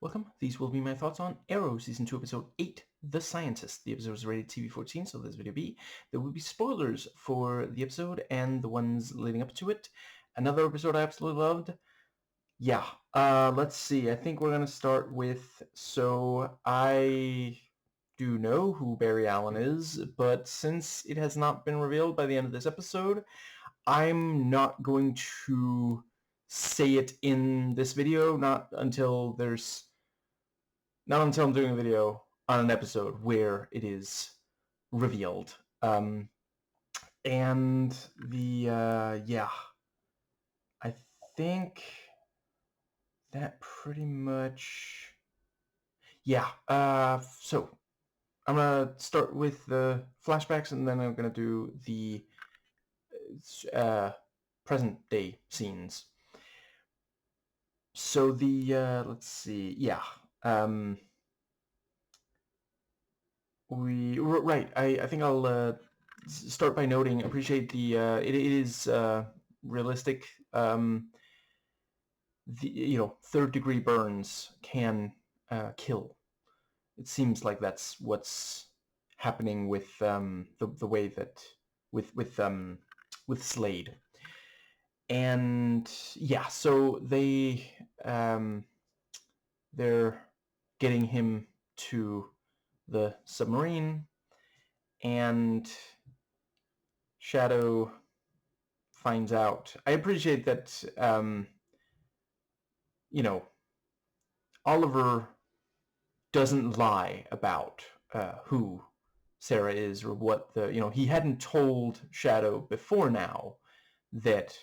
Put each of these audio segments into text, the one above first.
Welcome. These will be my thoughts on Arrow Season 2, Episode 8, The Scientist. The episode is rated TV-14, so this video B. There will be spoilers for the episode and the ones leading up to it. Another episode I absolutely loved. Yeah, let's see. I think we're going to start with... So, I do know who Barry Allen is, but since it has not been revealed by the end of this episode, I'm not going to say it in this video, not until I'm doing a video on an episode where it is revealed. And yeah, I think that pretty much, yeah. So I'm gonna start with the flashbacks, and then I'm gonna do the present day scenes. So let's see, yeah. I think I'll start by noting, appreciate the it is realistic. The third degree burns can kill. It seems like that's what's happening with the way that with Slade. And yeah, so they're getting him to the submarine, and Shadow finds out. I appreciate that, Oliver doesn't lie about who Sarah is or what he hadn't told Shadow before now that,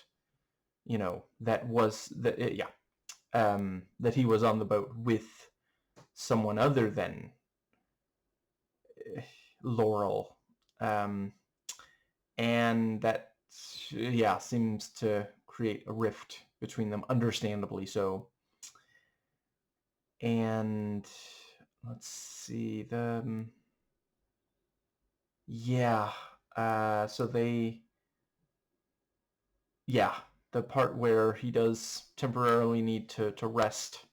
that was, that he was on the boat with someone other than Laurel. And that, yeah, seems to create a rift between them, understandably so. And let's see, yeah, so the part where he does temporarily need to rest,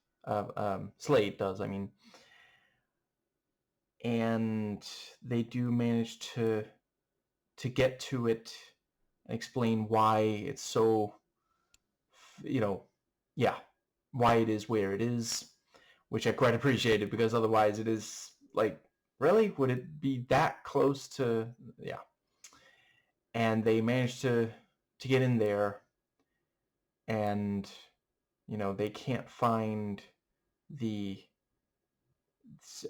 Slade does, I mean, and they do manage to get to it, explain why it's so, why it is where it is, which I quite appreciated, because otherwise it is like, really? Would it be that close to, yeah. And they managed to get in there, and, they can't find the,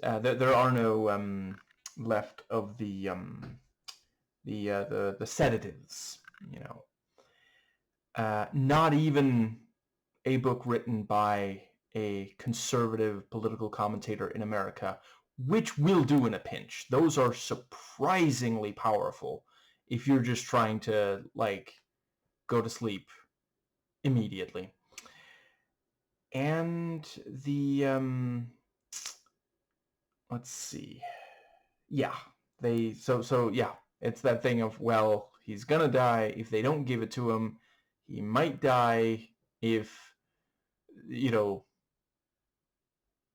there are no left of the sedatives, not even a book written by a conservative political commentator in America, which will do in a pinch. Those are surprisingly powerful if you're just trying to, like, go to sleep immediately. And the, let's see. Yeah, yeah, it's that thing of, well, he's gonna die if they don't give it to him. He might die if,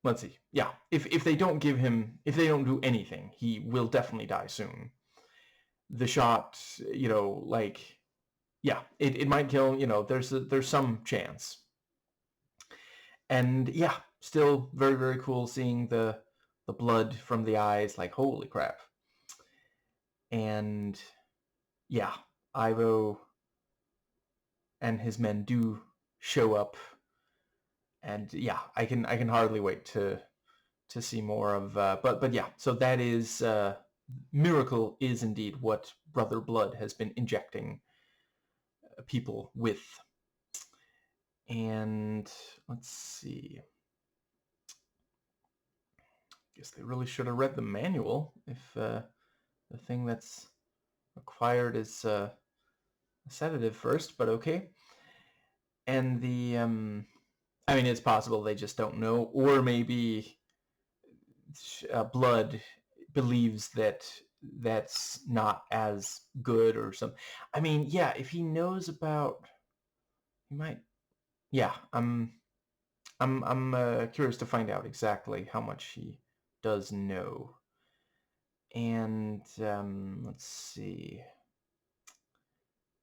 let's see. Yeah, if they don't give him, if they don't do anything, he will definitely die soon. The shot, like, yeah, it might kill, there's some chance. And yeah, still very, very cool seeing the blood from the eyes, like, holy crap. And yeah, Ivo and his men do show up, and yeah, I can hardly wait to see more of, but yeah, so that is, Miracle is indeed what Brother Blood has been injecting people with. And let's see, guess they really should have read the manual if the thing that's required is a sedative first, but okay. And the I mean, it's possible they just don't know, or maybe Blood believes that that's not as good or something. I mean, yeah, if he knows about, he might, yeah, I'm curious to find out exactly how much he does know. And let's see.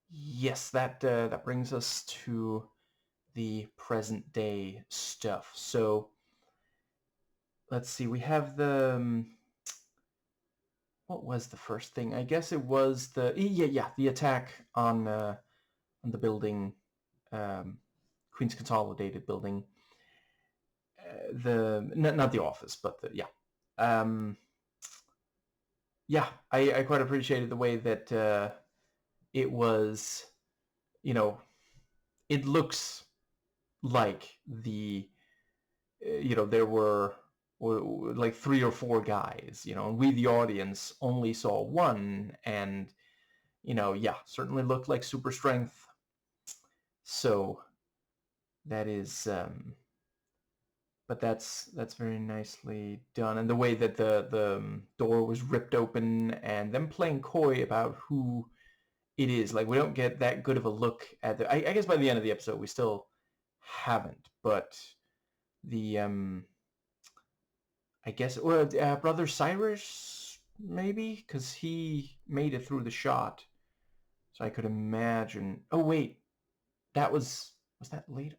Yes, that brings us to the present day stuff. So let's see. We have the what was the first thing? I guess it was the attack on the building, Queen's Consolidated building. Not the office, but um, I quite appreciated the way that it was, you know, it looks like there were like 3 or 4 guys, and we, the audience, only saw one, and, certainly looked like super strength. So that is, but that's very nicely done. And the way that the door was ripped open and them playing coy about who it is. Like, we don't get that good of a look at I guess by the end of the episode we still haven't, but the I guess, well, Brother Cyrus, maybe, because he made it through the shot, so I could imagine. Oh wait, was that later?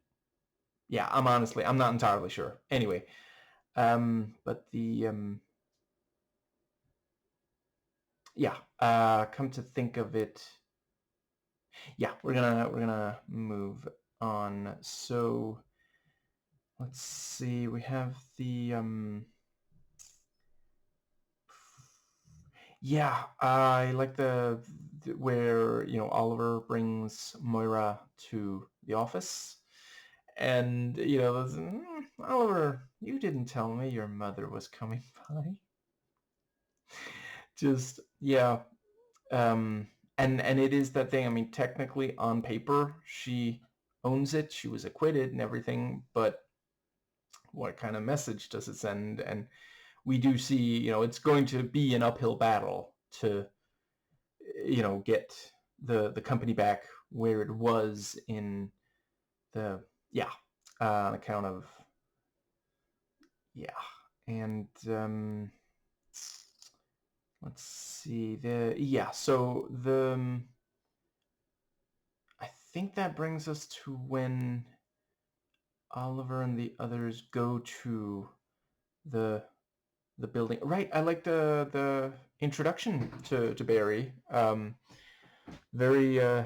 Yeah, I'm not entirely sure. Anyway, but the come to think of it, yeah, we're gonna move on. So let's see, we have the yeah, I like the where, Oliver brings Moira to the office, and, Oliver, you didn't tell me your mother was coming by. Just, yeah. And it is that thing. I mean, technically on paper she owns it, she was acquitted and everything, but what kind of message does it send? And we do see, it's going to be an uphill battle to, get the company back where it was in the, on account of, and let's see, so I think that brings us to when Oliver and the others go to the building. Right, I like the introduction to Barry. Very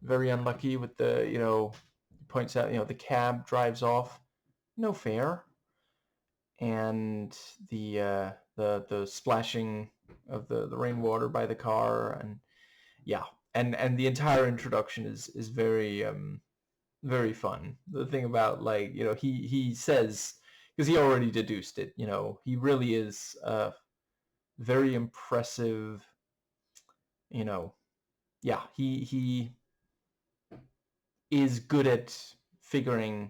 very unlucky with the, points out, the cab drives off, no fare, and the splashing of the rainwater by the car, and and the entire introduction is very very fun. The thing about, like, he says, because he already deduced it, he really is very impressive, you know he is good at figuring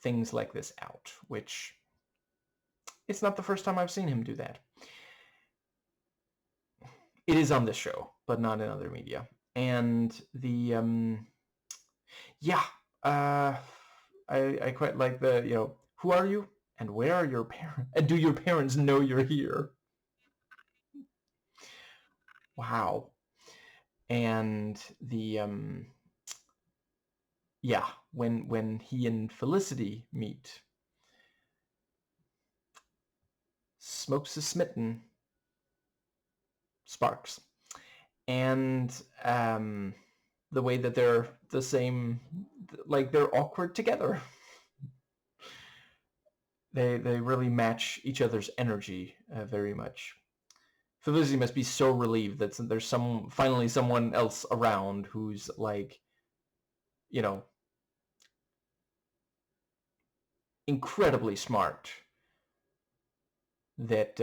things like this out, which it's not the first time I've seen him do that. It is on this show, but not in other media. And the I quite like the, who are you and where are your parents, and do your parents know you're here? Wow. And the when he and Felicity meet, smokes is smitten, sparks. And the way that they're the same, like, they're awkward together. They really match each other's energy very much. Felicity must be so relieved that there's finally someone else around who's, like, incredibly smart. That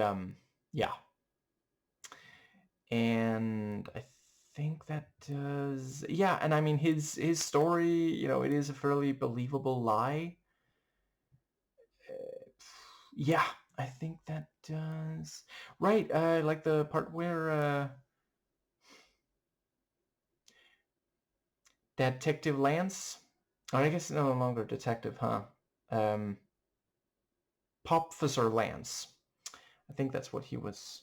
and I think that does, and I mean, his story, it is a fairly believable lie. I think that does. Right, like the part where Detective Lance, or I guess no longer detective, huh? Popofficer Lance. I think that's what he was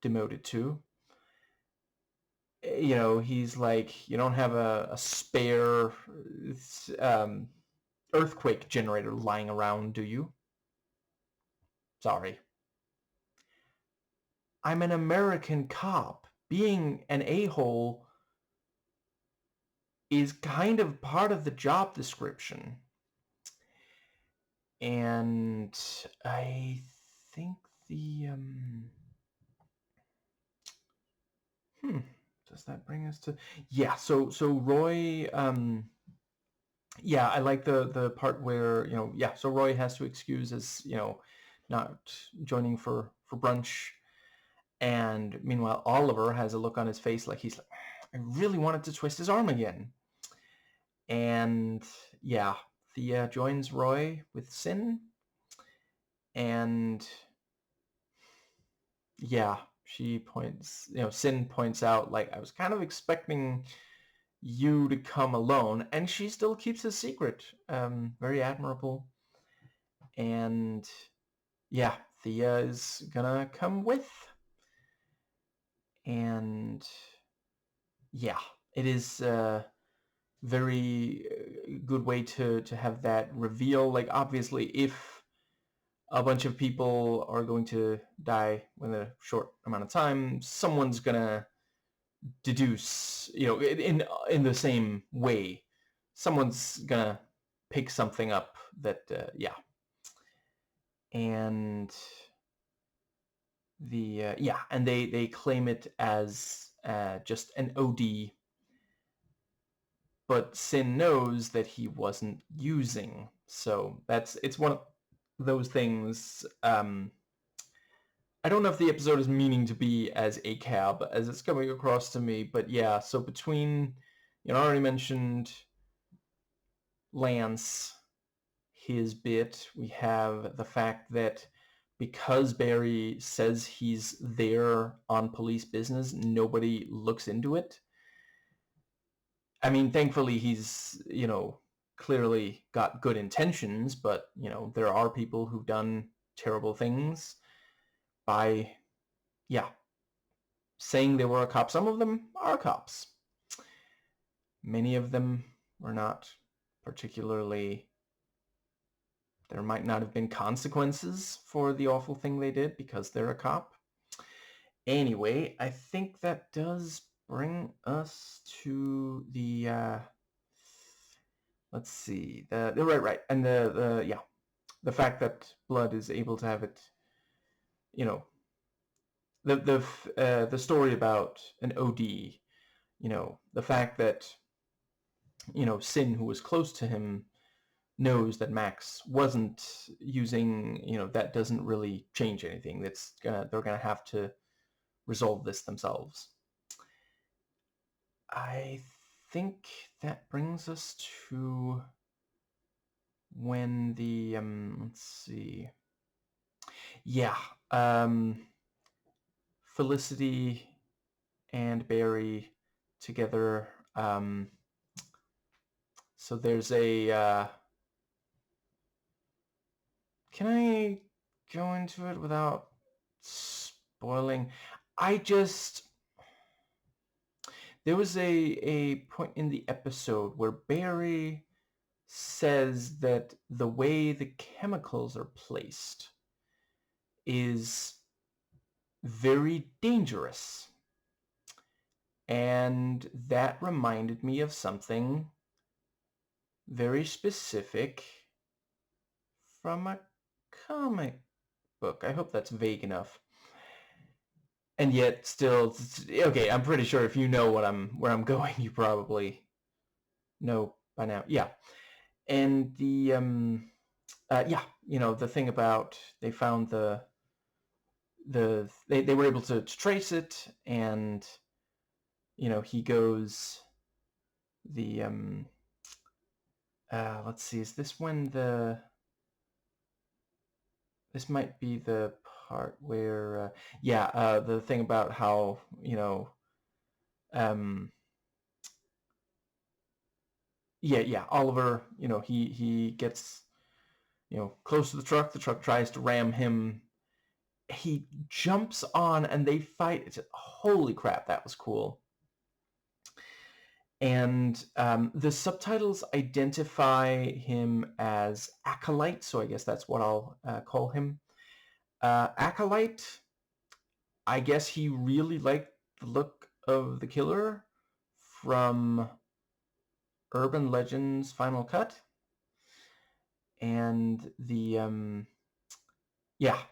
demoted to. You know, he's like, you don't have a spare earthquake generator lying around, do you? Sorry. I'm an American cop. Being an a-hole is kind of part of the job description. And I think the does that bring us to, yeah, so Roy, yeah, I like the part where, you know, yeah, so Roy has to excuse his, you know, not joining for brunch, and meanwhile Oliver has a look on his face like he's like, I really wanted to twist his arm again. And yeah, Thea joins Roy with Sin, and yeah, she points, you know, Sin points out, like, I was kind of expecting you to come alone, and she still keeps his secret. Very admirable. And yeah, Thea is gonna come with. And yeah, it is a very good way to have that reveal. Like, obviously, if a bunch of people are going to die within a short amount of time, someone's gonna deduce, you know, in the same way, someone's gonna pick something up that yeah. And the yeah, and they claim it as just an OD, but Sin knows that he wasn't using. So it's one of those things. I don't know if the episode is meaning to be as a cab as it's coming across to me, but yeah, so between, you know, I already mentioned Lance, his bit, we have the fact that because Barry says he's there on police business, nobody looks into it. I mean, thankfully he's, you know, clearly got good intentions, but, you know, there are people who've done terrible things by, yeah, saying they were a cop. Some of them are cops. Many of them were not particularly, there might not have been consequences for the awful thing they did because they're a cop. Anyway, I think that does bring us to the let's see, the right, and the yeah, the fact that Blood is able to have it, you know, the story about an OD, you know, the fact that, you know, Sin, who was close to him, knows that Max wasn't using, you know, that doesn't really change anything. They're gonna have to resolve this themselves. I think that brings us to when the let's see, yeah, Felicity and Barry together. So there's a can I go into it without spoiling? There was a point in the episode where Barry says that the way the chemicals are placed is very dangerous. And that reminded me of something very specific from a comic book. I hope that's vague enough. And yet still, okay, I'm pretty sure if you know where I'm going, you probably know by now. Yeah. And the yeah, you know, the thing about they found they were able to trace it, and, you know, he goes, the let's see, is this when this might be the part where yeah, the thing about how, you know, yeah, Oliver, you know, he gets close to the truck. The truck tries to ram him. He jumps on and they fight. Holy crap, that was cool. And the subtitles identify him as Acolyte, so I guess that's what I'll call him. Acolyte, I guess he really liked the look of the killer from Urban Legends Final Cut. And the,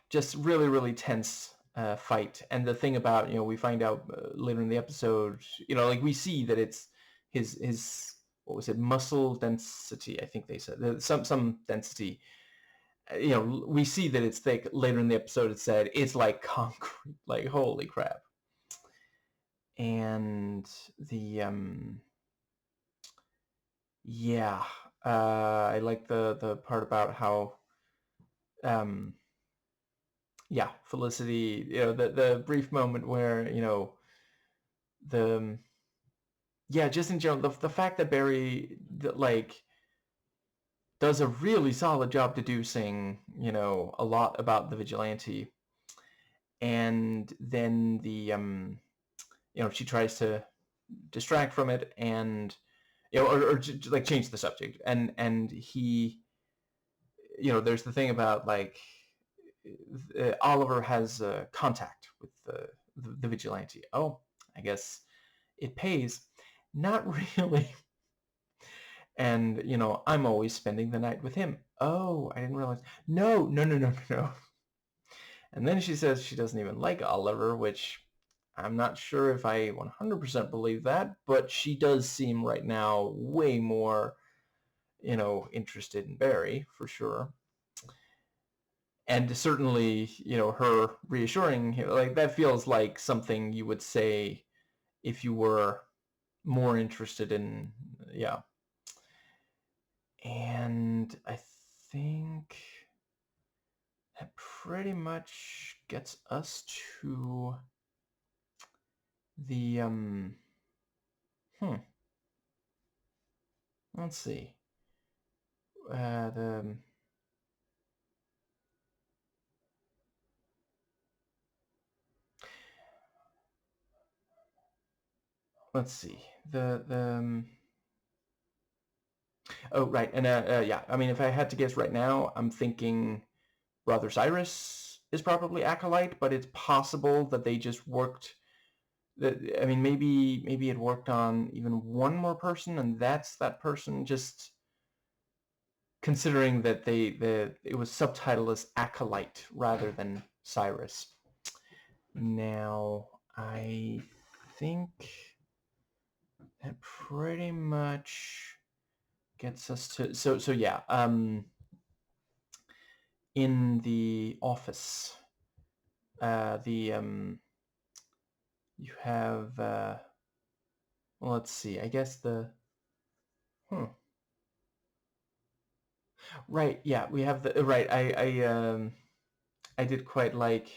just really, really tense fight. And the thing about, we find out later in the episode, like we see that it's his what was it, muscle density, I think they said, some density. We see that it's thick. Later in the episode it said it's like concrete, like holy crap. And the I like the part about how Felicity, the brief moment where just in general, the fact that Barry does a really solid job deducing a lot about the vigilante, and then the she tries to distract from it and or change the subject, and he there's the thing about Oliver has contact with the vigilante. Oh, I guess it pays. Not really. And I'm always spending the night with him. Oh, I didn't realize. No. And then she says she doesn't even like Oliver, which I'm not sure if I 100% believe that, but she does seem right now way more interested in Barry, for sure. And certainly, her reassuring him, that feels like something you would say if you were more interested in, And I think that pretty much gets us to the, let's see. Let's see. Oh, right. And I mean, if I had to guess right now, I'm thinking Brother Cyrus is probably Acolyte, but it's possible that they just worked. I mean, maybe it worked on even one more person, and that's that person. Just considering that it was subtitled as Acolyte rather than Cyrus. Now, I think that pretty much gets us to so yeah. In the office, you have well, let's see. I guess right. Yeah, we have the right. I did quite like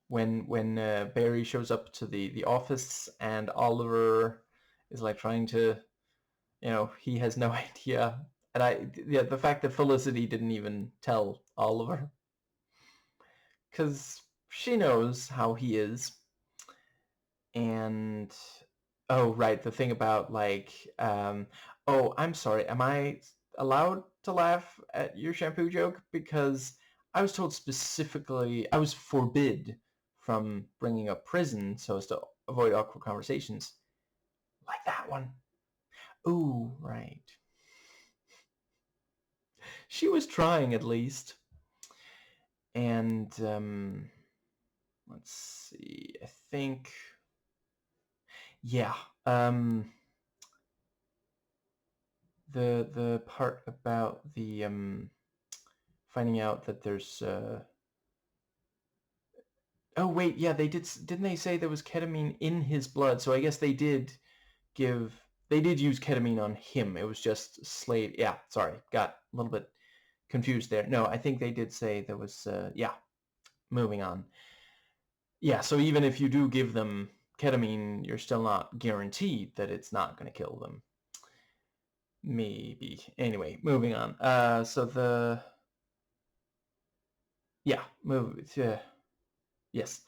when Barry shows up to the office and Oliver is trying to, he has no idea. And the fact that Felicity didn't even tell Oliver, because she knows how he is. And oh, right, the thing about oh, I'm sorry, am I allowed to laugh at your shampoo joke? Because I was told specifically I was forbid from bringing up prison so as to avoid awkward conversations. Like that one. Ooh, right. She was trying, at least. And let's see, I think, the part about the finding out that there's oh wait, yeah, didn't they say there was ketamine in his blood? So I guess they did use ketamine on him. It was just Slade. Yeah, sorry, got a little bit confused there. No, I think they did say there was moving on. Yeah, so even if you do give them ketamine, you're still not guaranteed that it's not going to kill them. Maybe. Anyway, moving on. So yeah, yes.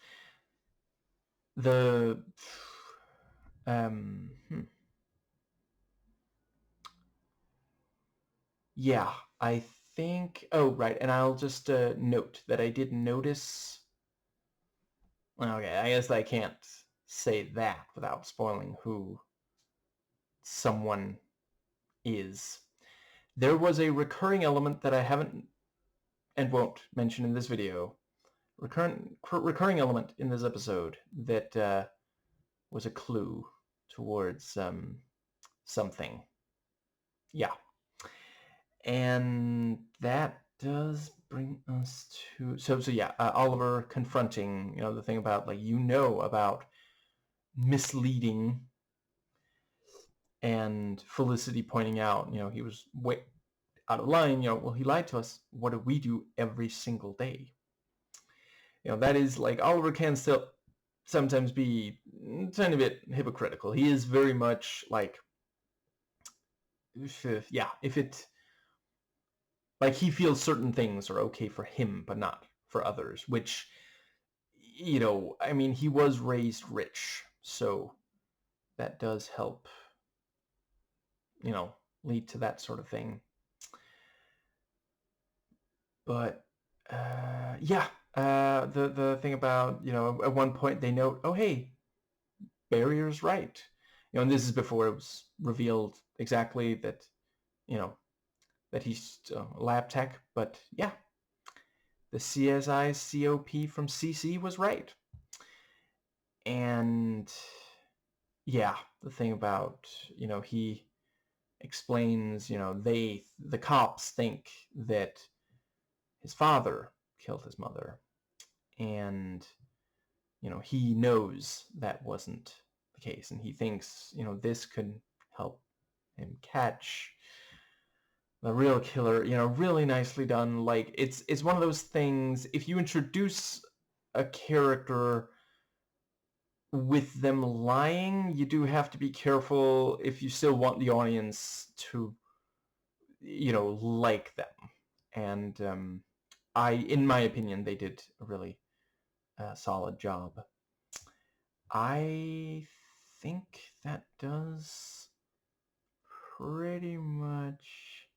The um, hmm. Yeah, I think. Oh, right, and I'll just note that I did notice. Okay, I guess I can't say that without spoiling who someone is. There was a recurring element that I haven't and won't mention in this video. Recurring element in this episode that was a clue towards something. Yeah. And that does bring us to so yeah, Oliver confronting, the thing about like about misleading, and Felicity pointing out, he was way out of line. Well, he lied to us. What do we do every single day? That is like Oliver can still sometimes be a tiny bit hypocritical. He is very much like, if it like he feels certain things are okay for him but not for others, which, I mean, he was raised rich, so that does help, lead to that sort of thing. But yeah, the thing about, at one point they note, oh hey, Barrier's right, and this is before it was revealed exactly that, that he's lab tech, but yeah, the CSI COP from CC was right. And yeah, the thing about, he explains, the cops think that his father killed his mother, and he knows that wasn't the case, and he thinks, this could help him catch the real killer. Really nicely done. Like, it's one of those things, if you introduce a character with them lying, you do have to be careful if you still want the audience to, like them. And in my opinion, they did a really solid job. I think that does pretty much.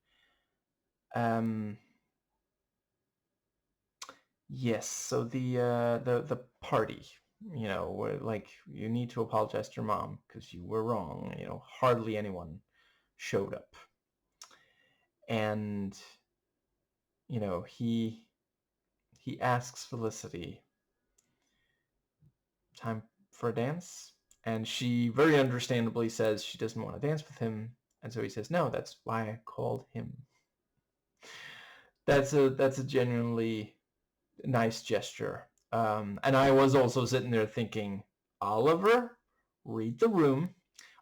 Yes. So the party, where, like, you need to apologize to your mom because you were wrong. Hardly anyone showed up, and he asks Felicity, time for a dance, and she very understandably says she doesn't want to dance with him, and so he says, no, that's why I called him. That's a genuinely nice gesture. And I was also sitting there thinking, Oliver, read the room,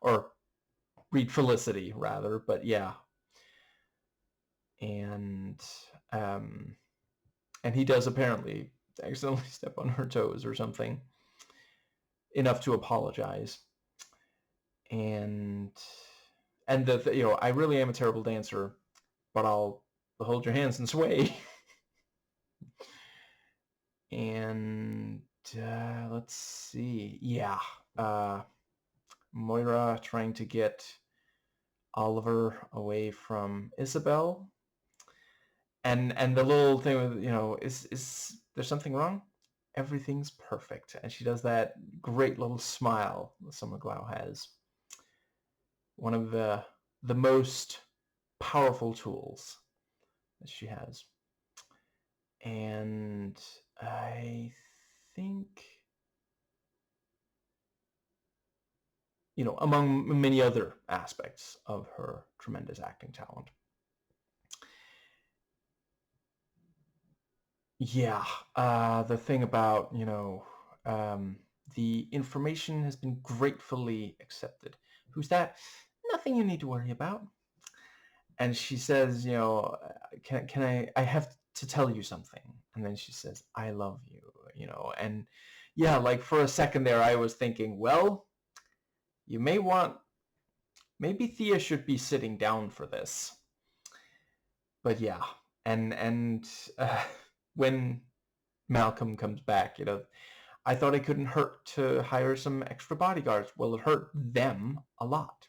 or read Felicity rather, but yeah. And he does apparently accidentally step on her toes or something, enough to apologize. And I really am a terrible dancer, but I'll hold your hands and sway. And let's see. Yeah. Moira trying to get Oliver away from Isabel. And the little thing with, is there something wrong? Everything's perfect. And she does that great little smile that Summer Glau has. One of the most powerful tools that she has. And I think, among many other aspects of her tremendous acting talent. Yeah, the thing about, the information has been gratefully accepted. Who's that? Nothing you need to worry about. And she says, can I have to tell you something. And then she says, I love you, and yeah, like for a second there, I was thinking, well, maybe Thea should be sitting down for this. But yeah, and when Malcolm comes back, I thought it couldn't hurt to hire some extra bodyguards. Well, it hurt them a lot.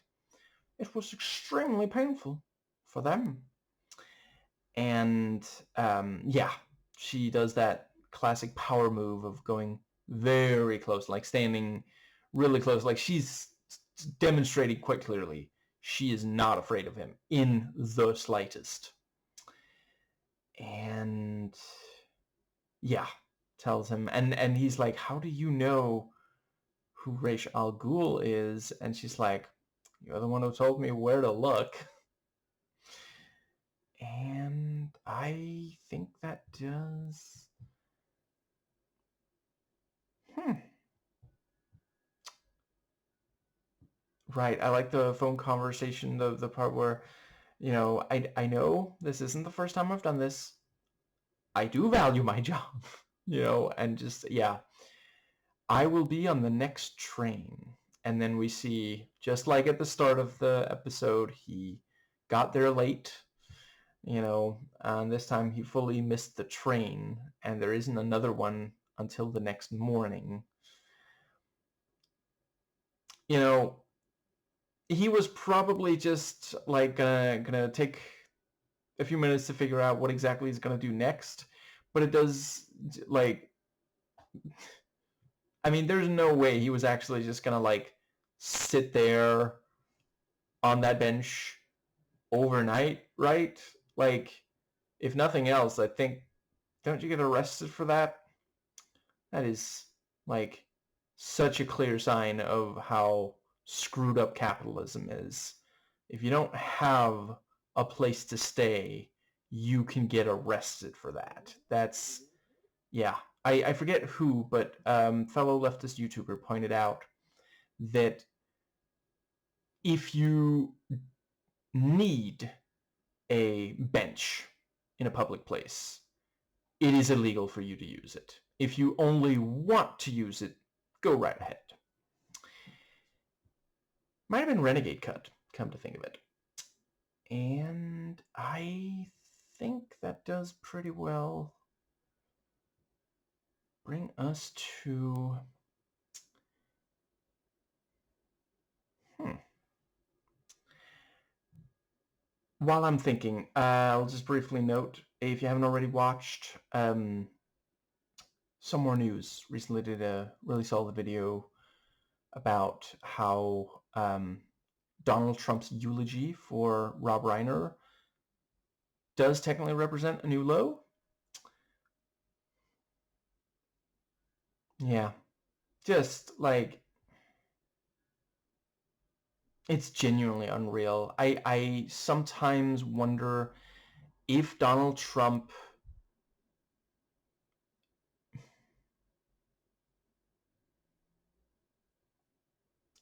It was extremely painful for them. And yeah, she does that classic power move of going very close, like standing really close. Like she's demonstrating quite clearly she is not afraid of him in the slightest. And yeah, tells him, and he's like, how do you know who Ra's al Ghul is? And she's like, you're the one who told me where to look. And I think that does... Right, I like the phone conversation, the part where, I know this isn't the first time I've done this. I do value my job, and just, yeah. I will be on the next train. And then we see, just like at the start of the episode, he got there late, and this time he fully missed the train, and there isn't another one until the next morning. He was probably just like gonna take a few minutes to figure out what exactly he's gonna do next, but it does, like, I mean, there's no way he was actually just gonna like sit there on that bench overnight, right? Like, if nothing else, I think, don't you get arrested for that? That is like such a clear sign of how screwed up capitalism is. If you don't have a place to stay, you can get arrested for that. That's, yeah. I forget who, but fellow leftist YouTuber pointed out that if you need a bench in a public place, it is illegal for you to use it. If you only want to use it, go right ahead. Might have been Renegade Cut, come to think of it. And I think that does pretty well bring us to... While I'm thinking, I'll just briefly note, if you haven't already watched, Some More News recently did a really solid video about how Donald Trump's eulogy for Rob Reiner does technically represent a new low. Yeah. Just, like, it's genuinely unreal. I sometimes wonder if Donald Trump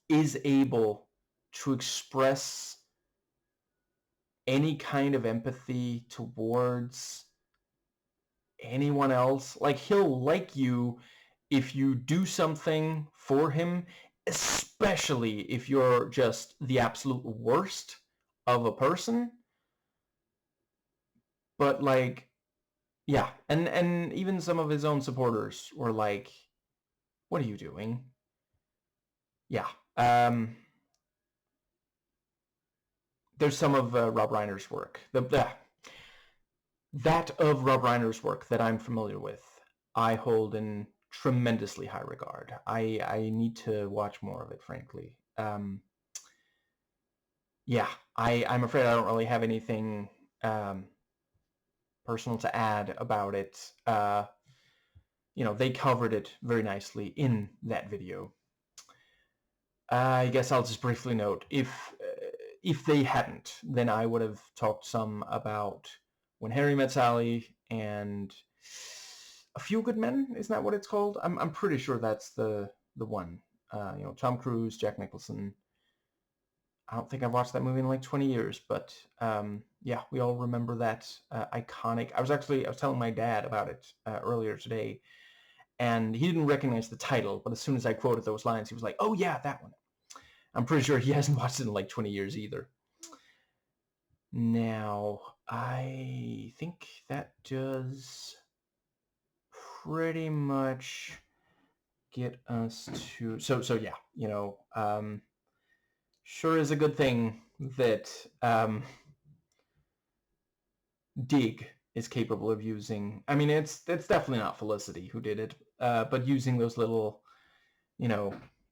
is able to express any kind of empathy towards anyone else. Like, he'll like you if you do something for him, especially if you're just the absolute worst of a person. But, like, yeah, and even some of his own supporters were like, what are you doing? Yeah. There's some of Rob Reiner's work. That of Rob Reiner's work that I'm familiar with, I hold in tremendously high regard. I need to watch more of it, frankly. Yeah, I'm afraid I don't really have anything personal to add about it. They covered it very nicely in that video. I guess I'll just briefly note, if they hadn't, then I would have talked some about When Harry Met Sally and A Few Good Men. Isn't that what it's called? I'm pretty sure that's the one. Tom Cruise, Jack Nicholson. I don't think I've watched that movie in like 20 years, but yeah, we all remember that iconic. I was telling my dad about it earlier today, and he didn't recognize the title, but as soon as I quoted those lines, he was like, oh yeah, that one. I'm pretty sure he hasn't watched it in like 20 years either. Now, I think that does pretty much get us to so yeah, sure is a good thing that Dig is capable of using. I mean, it's definitely not Felicity who did it, but using those little,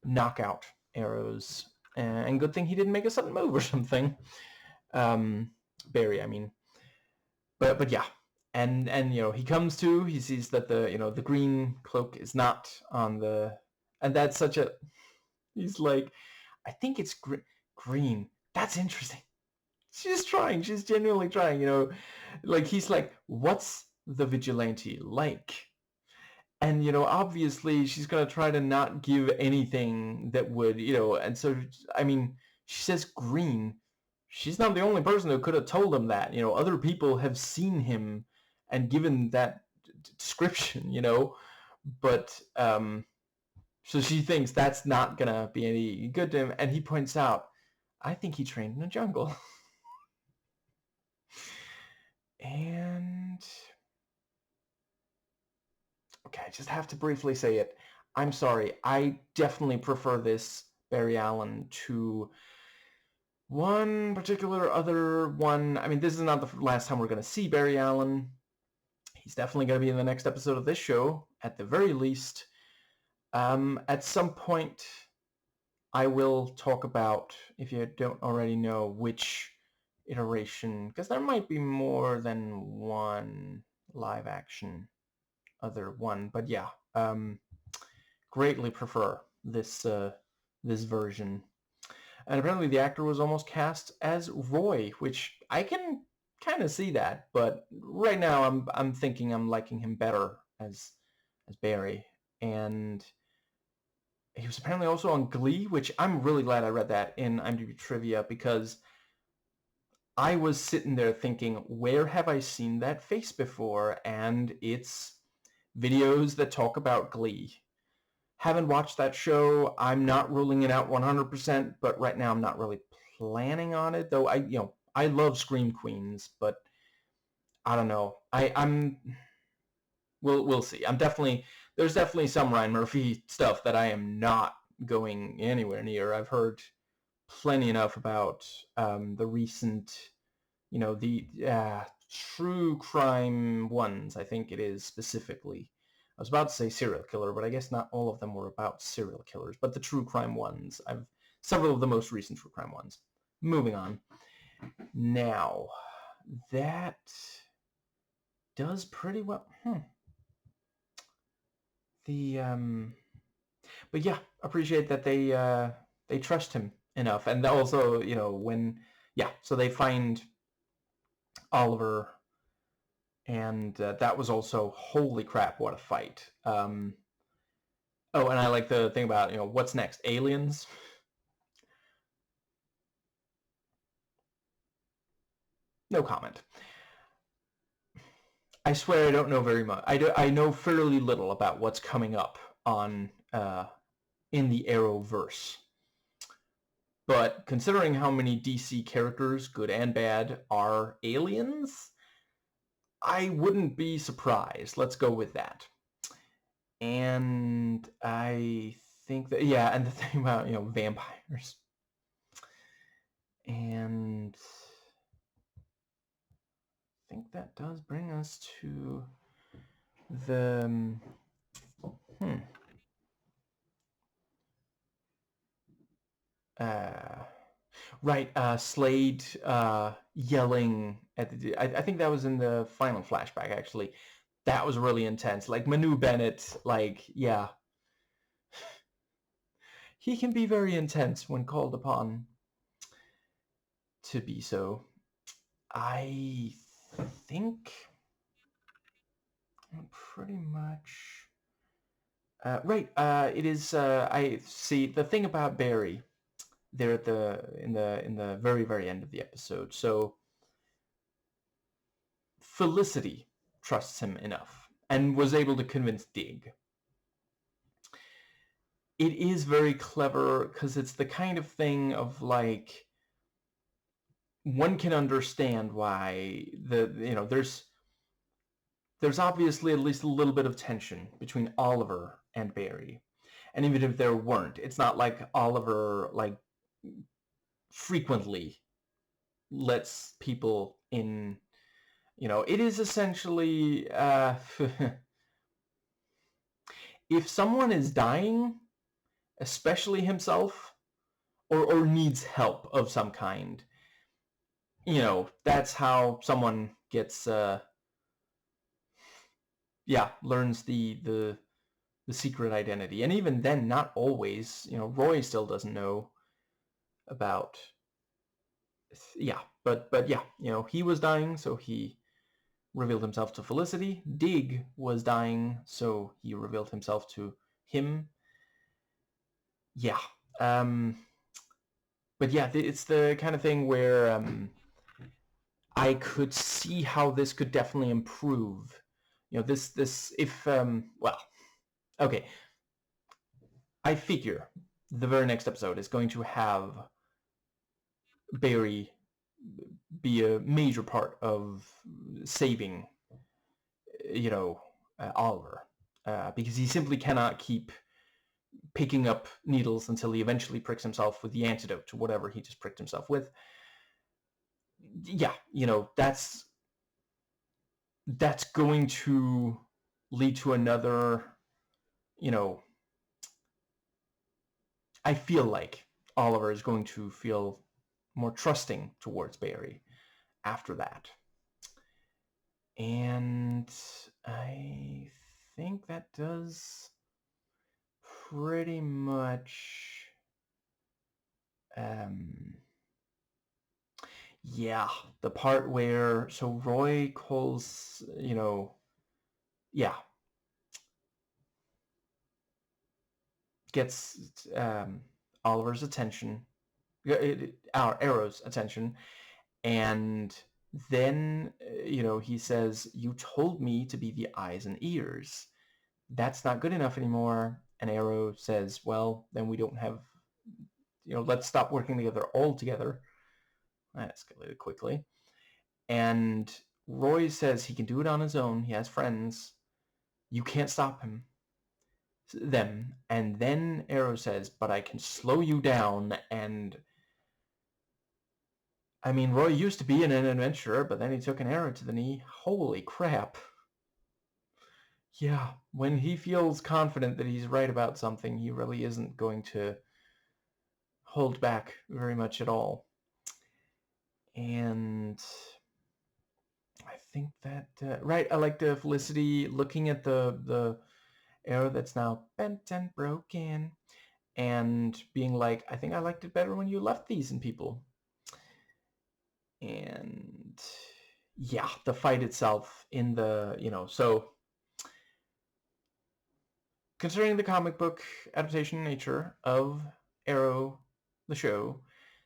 knockout arrows. And good thing he didn't make a sudden move or something. Barry, I mean. But yeah, and he comes to. He sees that the green cloak is not on the, and that's such a. He's like, I think it's green. That's interesting. She's trying. She's genuinely trying. Like he's like, what's the vigilante like? And obviously she's gonna try to not give anything that would, and so I mean, she says green. She's not the only person who could have told him that. Other people have seen him and given that description. But so she thinks that's not gonna be any good to him, and he points out, I think he trained in the jungle. And okay, I just have to briefly say it. I'm sorry. I definitely prefer this Barry Allen to one particular other one. I mean, this is not the last time we're going to see Barry Allen. He's definitely going to be in the next episode of this show, at the very least. At some point, I will talk about, if you don't already know, which iteration, because there might be more than one live action other one, but yeah, greatly prefer this this version. And apparently the actor was almost cast as Roy, which I can kind of see that, but right now I'm thinking I'm liking him better as Barry. And he was apparently also on Glee, which I'm really glad I read that in IMDb trivia, because I was sitting there thinking, where have I seen that face before? And it's videos that talk about Glee. Haven't watched that show. I'm not ruling it out 100%, but right now I'm not really planning on it. Though I love Scream Queens, but I don't know. We'll see. There's definitely some Ryan Murphy stuff that I am not going anywhere near. I've heard plenty enough about the recent, the true crime ones, I think it is specifically. I was about to say serial killer, but I guess not all of them were about serial killers, but the true crime ones. I've several of the most recent true crime ones. Moving on. Now, that does pretty well. But yeah, appreciate that they trust him enough, and also so they find Oliver. And that was also, holy crap, what a fight. Oh, and I like the thing about, what's next? Aliens? No comment. I swear I don't know very much. I know fairly little about what's coming up on in the Arrowverse. But considering how many DC characters, good and bad, are aliens, I wouldn't be surprised. Let's go with that. And I think that, yeah, and the thing about, vampires. And I think that does bring us to the, right, Slade yelling at I think that was in the final flashback, actually. That was really intense. Like, Manu Bennett, like, yeah. He can be very intense when called upon to be so. I think pretty much... right, it is, I see, the thing about Barry there at in the very, very end of the episode. So Felicity trusts him enough and was able to convince Dig. It is very clever because it's the kind of thing of, like, one can understand why there's there's obviously at least a little bit of tension between Oliver and Barry. And even if there weren't, it's not like Oliver like frequently lets people in. It is essentially if someone is dying, especially himself, or needs help of some kind, that's how someone gets learns the secret identity. And even then, not always. Roy still doesn't know about. But he was dying, so he revealed himself to Felicity. Dig was dying, so he revealed himself to him. Yeah. But yeah, it's the kind of thing where I could see how this could definitely improve. This if okay. I figure the very next episode is going to have Barry be a major part of saving, Oliver, because he simply cannot keep picking up needles until he eventually pricks himself with the antidote to whatever he just pricked himself with. Yeah, that's going to lead to another, I feel like Oliver is going to feel more trusting towards Barry after that. And I think that does pretty much the part where Roy calls, gets Oliver's attention, our Arrow's attention, and then he says, "You told me to be the eyes and ears. That's not good enough anymore." And Arrow says, "Well, then we don't have, let's stop working together altogether." That escalated quickly. And Roy says he can do it on his own. He has friends. You can't stop them. And then Arrow says, "But I can slow you down." And I mean, Roy used to be an adventurer, but then he took an arrow to the knee. Holy crap. Yeah, when he feels confident that he's right about something, he really isn't going to hold back very much at all. And I think that, right, I like the Felicity looking at the arrow that's now bent and broken and being like, "I think I liked it better when you left these in people." And yeah, the fight itself in the, so considering the comic book adaptation nature of Arrow, the show,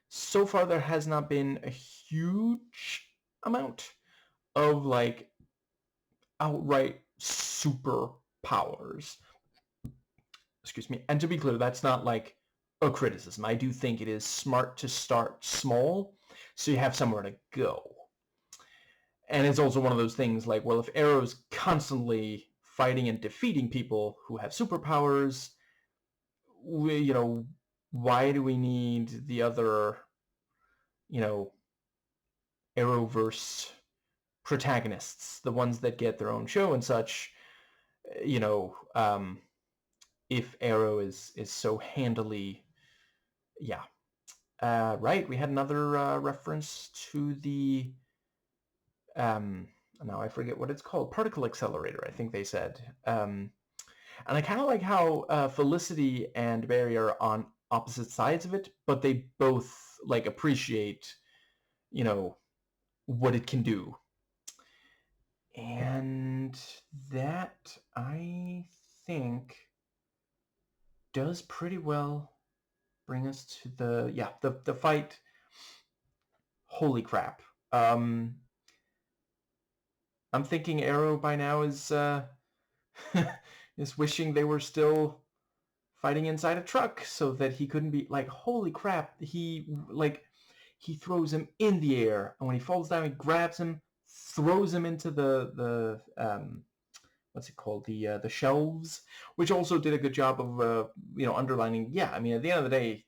so far there has not been a huge amount of like outright superpowers. Excuse me. And to be clear, that's not like a criticism. I do think it is smart to start small so you have somewhere to go. And it's also one of those things like, well, if Arrow's constantly fighting and defeating people who have superpowers, why do we need the other, Arrowverse protagonists, the ones that get their own show and such, if Arrow is so handily, right, we had another reference to the, now I forget what it's called, particle accelerator, I think they said. And I kind of like how Felicity and Barry are on opposite sides of it, but they both like appreciate, what it can do. And that, I think, does pretty well bring us to the fight. Holy crap. I'm thinking Arrow by now is is wishing they were still fighting inside a truck so that he couldn't be like, holy crap, he throws him in the air, and when he falls down he grabs him, throws him into the what's it called, the shelves, which also did a good job of underlining. Yeah, I mean, at the end of the day,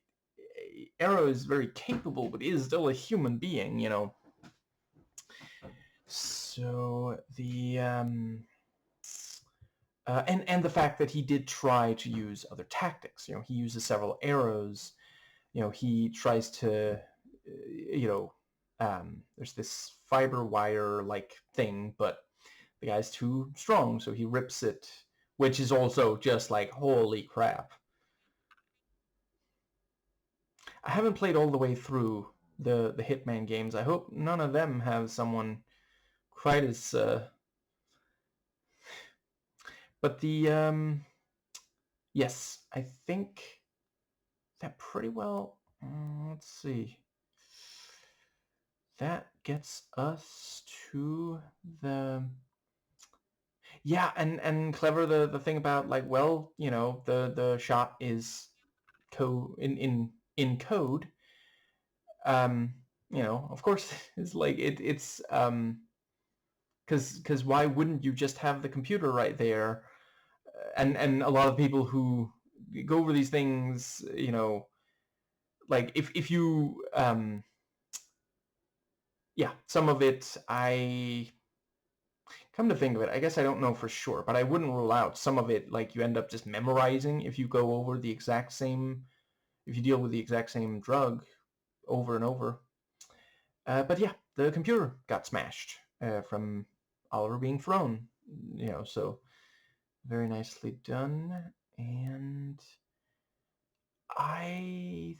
Arrow is very capable, but is still a human being, you know. So the and the fact that he did try to use other tactics. You know, he uses several arrows. You know, he tries to, there's this fiber wire like thing, but the guy's too strong, so he rips it, which is also just like, holy crap. I haven't played all the way through the Hitman games. I hope none of them have someone quite as but the yes, I think that pretty well, let's see, that gets us to the, yeah, and clever, the thing about, like, well, you know, the shot is code in code. You know, of course, it's like it's because why wouldn't you just have the computer right there? And a lot of people who go over these things, you know, like if you yeah, some of it, I come to think of it, I guess I don't know for sure, but I wouldn't rule out some of it, like, you end up just memorizing if you go over the exact same, if you deal with the exact same drug over and over. But yeah, the computer got smashed from Oliver being thrown, you know, so very nicely done. And I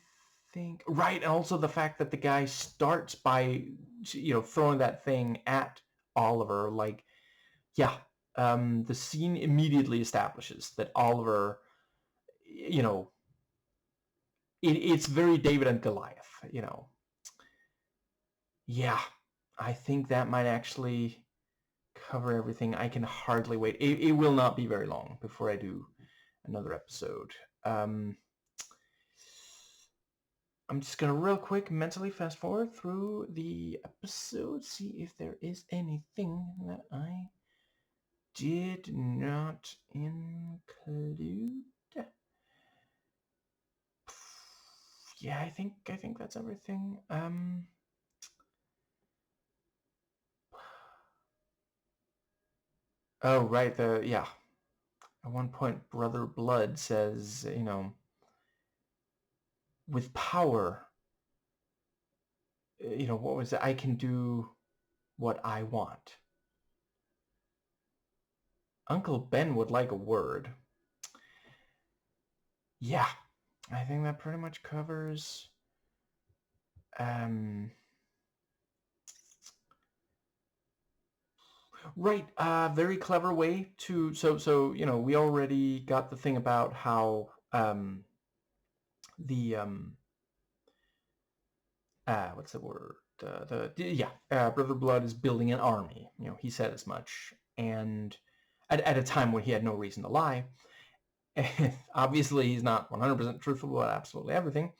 think, right, and also the fact that the guy starts by, you know, throwing that thing at Oliver, like, yeah, the scene immediately establishes that Oliver, you know, it's very David and Goliath, you know. Yeah, I think that might actually cover everything. I can hardly wait. It will not be very long before I do another episode. I'm just going to real quick mentally fast forward through the episode, see if there is anything that I did not include. Yeah, I think that's everything. Oh, right, yeah. At one point, Brother Blood says, you know, with power, you know, what was it? I can do what I want. Uncle Ben would like a word. Yeah, I think that pretty much covers. Right, very clever way to, so you know, we already got the thing about how the what's the word? Brother Blood is building an army. You know, he said as much, and at a time when he had no reason to lie. Obviously, he's not 100% truthful about absolutely everything.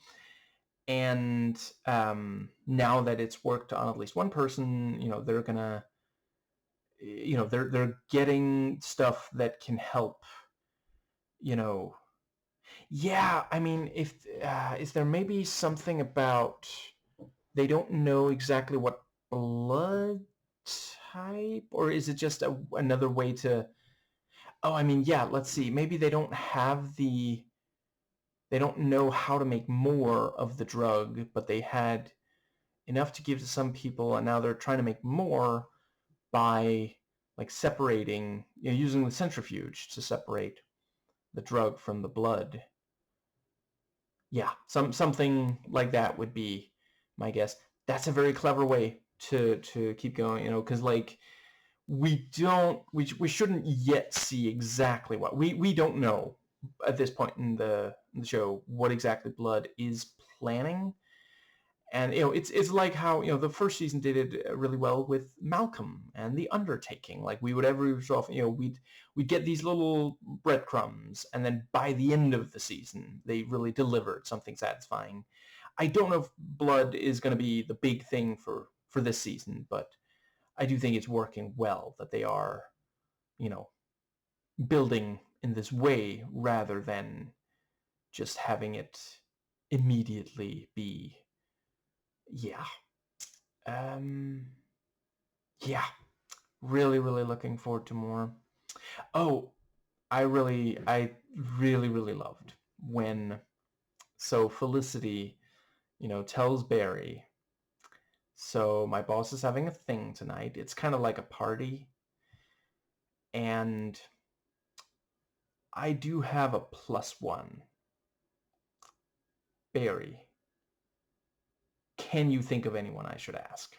And now that it's worked on at least one person, you know, they're gonna, you know, they're getting stuff that can help, you know. Yeah, I mean, if is there maybe something about they don't know exactly what blood type, or is it just another way to, oh, I mean, yeah, let's see, maybe they don't have they don't know how to make more of the drug, but they had enough to give to some people, and now they're trying to make more by, like, separating, you know, using the centrifuge to separate the drug from the blood. Yeah, something like that would be my guess. That's a very clever way to keep going, you know, because, like, we shouldn't yet see exactly what we don't know at this point in the show what exactly Blood is planning. And, you know, it's like how, you know, the first season did it really well with Malcolm and the Undertaking. Like, we would every so often, you know, we'd get these little breadcrumbs, and then by the end of the season, they really delivered something satisfying. I don't know if Blood is going to be the big thing for this season, but I do think it's working well that they are, you know, building in this way rather than just having it immediately be, yeah. Um, yeah, really, really looking forward to more. Oh, I really loved when, so Felicity, tells Barry, so my boss is having a thing tonight. It's kind of like a party, and I do have a +1. Barry, can you think of anyone I should ask?